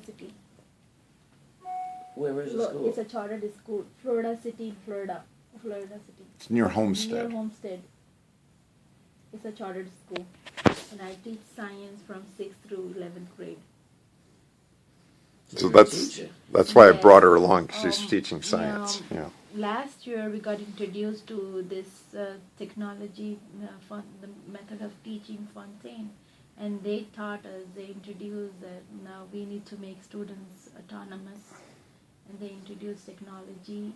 City. Where is the school? It's a chartered school, Florida City, Florida. Florida City. It's near Homestead. Near Homestead. It's a chartered school. And I teach science from 6th through 11th grade. So you're a teacher. that's why I Yes. brought her along. She's teaching science. Yeah. Last year we got introduced to this technology, the method of teaching Fontaine. And they taught us, they introduced that now we need to make students autonomous. And they introduced technology.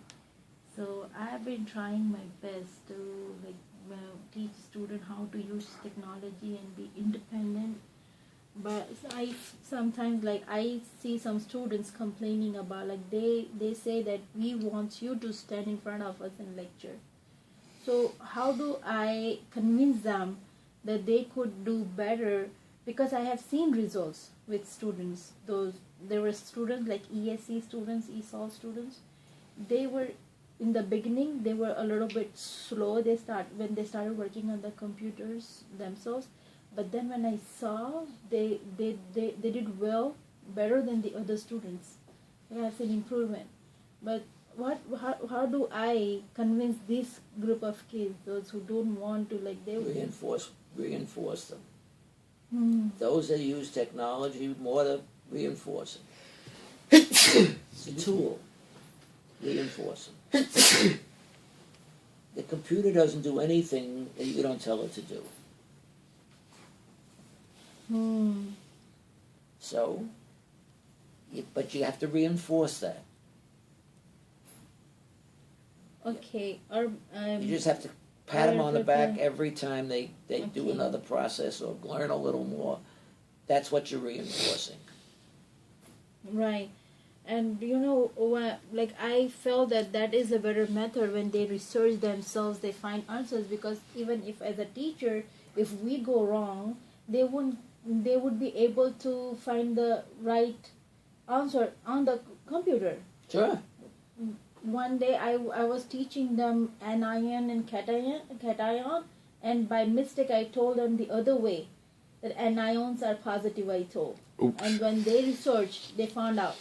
So I have been trying my best to teach students how to use technology and be independent. But I sometimes I see some students complaining about they say that we want you to stand in front of us and lecture. So how do I convince them that they could do better? Because I have seen results with students. There were students like ESE students, ESOL students. They were in the beginning they were a little bit slow. When they started working on the computers themselves. But then when I saw they did well, better than the other students. I have seen improvement. But how do I convince this group of kids, those who don't want to Reinforce them. Those that use technology more to reinforce it. It's a tool. Reinforce them. The computer doesn't do anything that you don't tell it to do. So, but you have to reinforce that. Okay. You just have to pat them on the back every time they do another process or learn a little more. That's what you're reinforcing. Right. And I felt that is a better method. When they research themselves, they find answers. Because even if as a teacher, if we go wrong, they would be able to find the right answer on the computer. Sure. One day I was teaching them anion and cation, and by mistake I told them the other way, that anions are positive, I told. Oops. And when they researched, they found out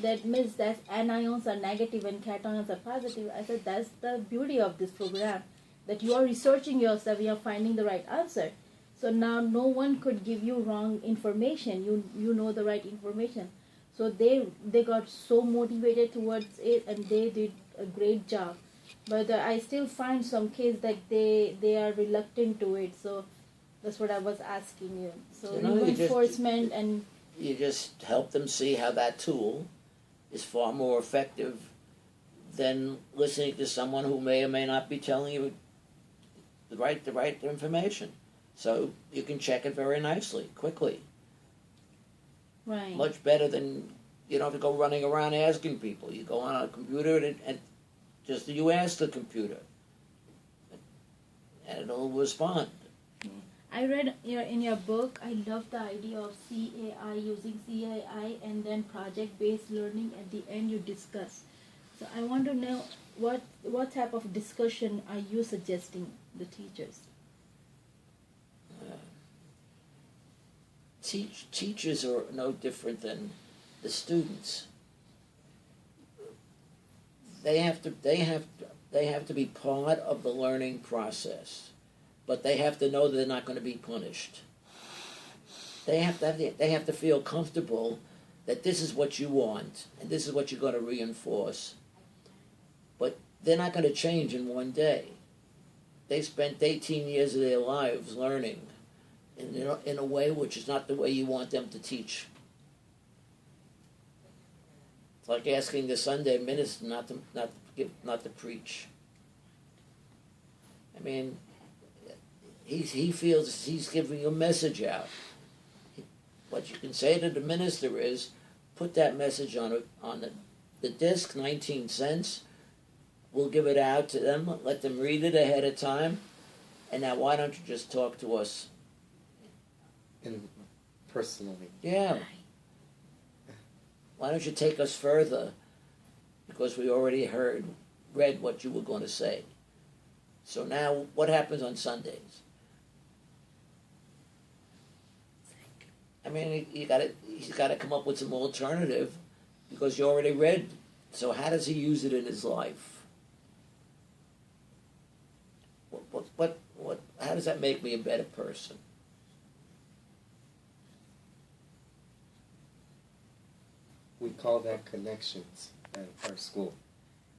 that anions are negative and cations are positive. I said, that's the beauty of this program, that you are researching yourself, you are finding the right answer. So now no one could give you wrong information. You know the right information. So they got so motivated towards it, and they did a great job. But I still find some kids they are reluctant to it. So that's what I was asking you. So reinforcement and you just help them see how that tool is far more effective than listening to someone who may or may not be telling you the right information. So you can check it very nicely, quickly. Right. Much better than you don't have to go running around asking people. You go on a computer and just you ask the computer, and it'll respond. I read in your book, I love the idea of CAI, using CAI and then project-based learning. At the end you discuss. So I want to know what type of discussion are you suggesting the teachers? Teachers are no different than the students. They have to be part of the learning process, but they have to know that they're not going to be punished. They have to feel comfortable that this is what you want and this is what you're going to reinforce. But they're not going to change in one day. They spent 18 years of their lives learning in a way which is not the way you want them to teach. It's like asking the Sunday minister not to preach. I mean, he feels he's giving a message out. What you can say to the minister is, put that message on the disc, 19 cents. We'll give it out to them, let them read it ahead of time, and now why don't you just talk to us? Personally. Yeah. Why don't you take us further? Because we already read what you were going to say. So now, what happens on Sundays? I mean, he's got to come up with some alternative because you already read. So how does he use it in his life? What? How does that make me a better person? We call that connections at our school.